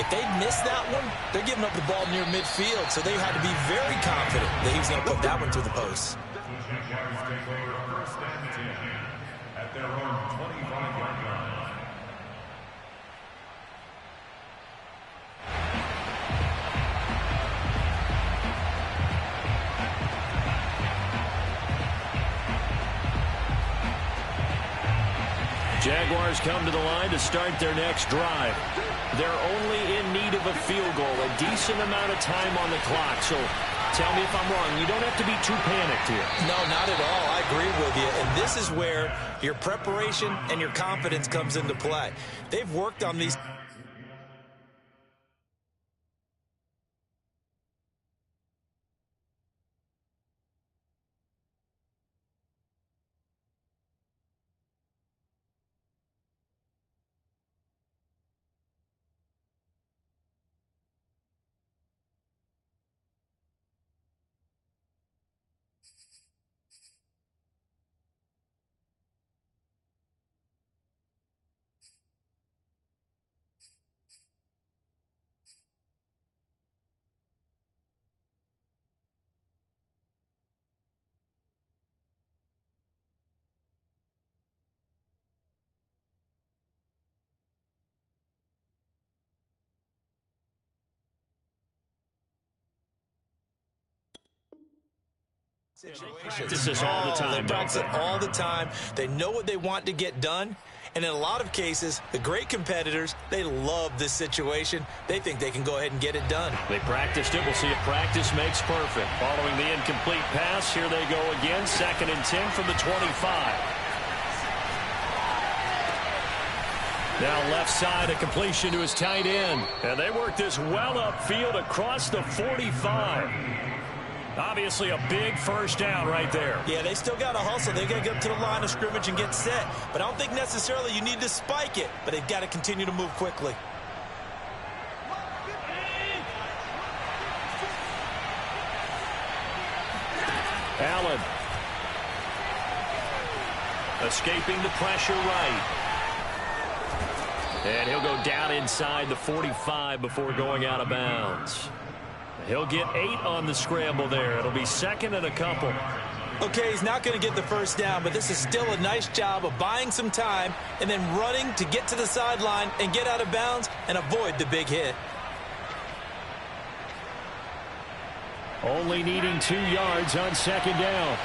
[SPEAKER 2] If they miss that one, they're giving up the ball near midfield, so they had to be very confident that he was going to put that one through the post.
[SPEAKER 4] At their own 25-yard line.
[SPEAKER 1] Jaguars come to the line to start their next drive. They're only in need of a field goal, a decent amount of time on the clock. So tell me if I'm wrong. You don't have to be too panicked here.
[SPEAKER 2] No, not at all. I agree with you. And this is where your preparation and your confidence comes into play. They've worked on these.
[SPEAKER 1] Practice this all the time.
[SPEAKER 2] They practice it all the time. They know what they want to get done. And in a lot of cases, the great competitors, they love this situation. They think they can go ahead and get it done.
[SPEAKER 1] They practiced it. We'll see if practice makes perfect. Following the incomplete pass, here they go again. 2nd and 10 from the 25. Now left side, a completion to his tight end. And they work this well upfield across the 45. Obviously a big first down right there.
[SPEAKER 2] Yeah, they still got to hustle. They got to get up to the line of scrimmage and get set. But I don't think necessarily you need to spike it. But they've got to continue to move quickly.
[SPEAKER 1] Allen. Escaping the pressure right. And he'll go down inside the 45 before going out of bounds. He'll get 8 on the scramble there. It'll be 2nd and a couple.
[SPEAKER 2] Okay, he's not going to get the first down, but this is still a nice job of buying some time and then running to get to the sideline and get out of bounds and avoid the big hit.
[SPEAKER 3] Only needing 2 yards on 2nd down.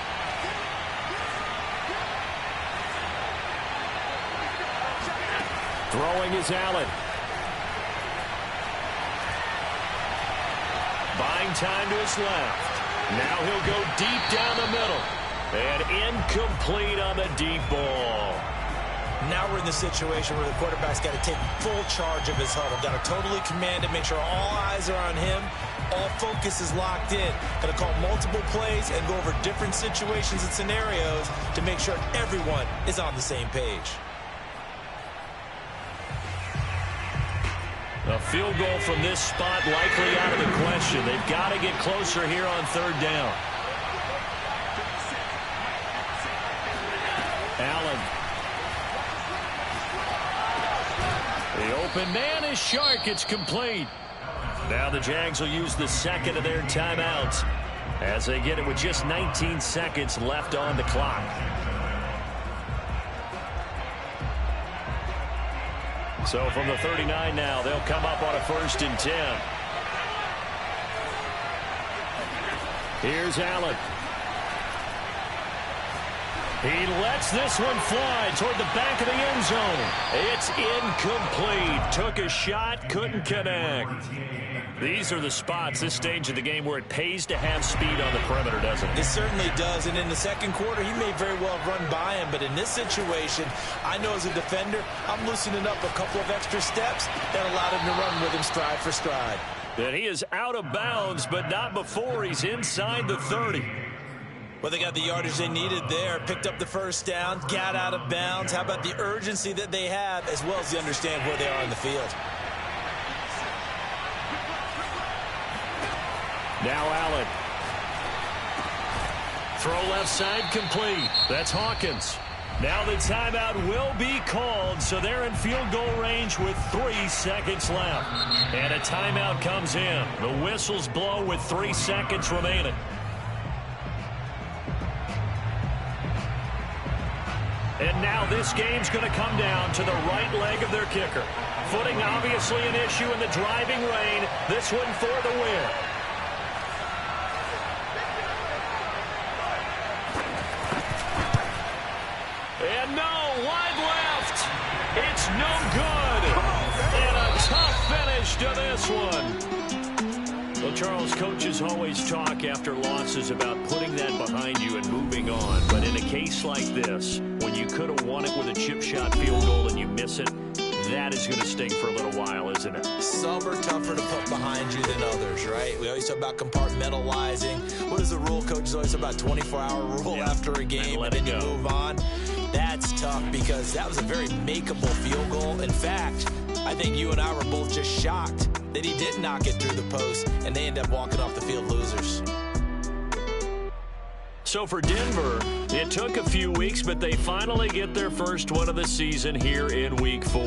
[SPEAKER 3] Throwing is Allen. Buying time to his left. Now he'll go deep down the middle. And incomplete on the deep ball.
[SPEAKER 2] Now we're in the situation where the quarterback's got to take full charge of his huddle. Got to totally command it, make sure all eyes are on him. All focus is locked in. Got to call multiple plays and go over different situations and scenarios to make sure everyone is on the same page.
[SPEAKER 1] A field goal from this spot likely out of the question. They've got to get closer here on 3rd down. Allen. The open man is Shark. It's complete. Now the Jags will use the 2nd of their timeouts as they get it with just 19 seconds left on the clock. So from the 39 now, they'll come up on a 1st and 10. Here's Allen. He lets this one fly toward the back of the end zone. It's incomplete. Took a shot, couldn't connect. These are the spots, this stage of the game, where it pays to have speed on the perimeter, doesn't it?
[SPEAKER 2] It certainly does, and in the 2nd quarter, he may very well have run by him, but in this situation, I know as a defender, I'm loosening up a couple of extra steps that allowed him to run with him stride for stride.
[SPEAKER 1] And he is out of bounds, but not before he's inside the 30.
[SPEAKER 2] Well, they got the yardage they needed there, picked up the first down, got out of bounds. How about the urgency that they have, as well as they understand where they are in the field?
[SPEAKER 1] Now Allen. Throw left side complete. That's Hawkins. Now the timeout will be called, so they're in field goal range with 3 seconds left. And a timeout comes in. The whistles blow with 3 seconds remaining. And now this game's going to come down to the right leg of their kicker. Footing obviously an issue in the driving rain. This one for the win. And no, wide left. It's no good. And a tough finish to this one. Well, Charles, coaches always talk after losses about putting that behind you and moving on. But in a case like this, when you could have won it with a chip shot field goal and you miss it, that is going to sting for a little while, isn't it?
[SPEAKER 2] Some are tougher to put behind you than others, right? We always talk about compartmentalizing. What is the rule? Coaches always talk about 24-hour rule after a game, and then you move on. That's tough because that was a very makeable field goal. In fact, I think you and I were both just shocked that he didn't knock it through the post, and they end up walking off the field losers.
[SPEAKER 1] So for Denver, it took a few weeks, but they finally get their first one of the season here in Week 4.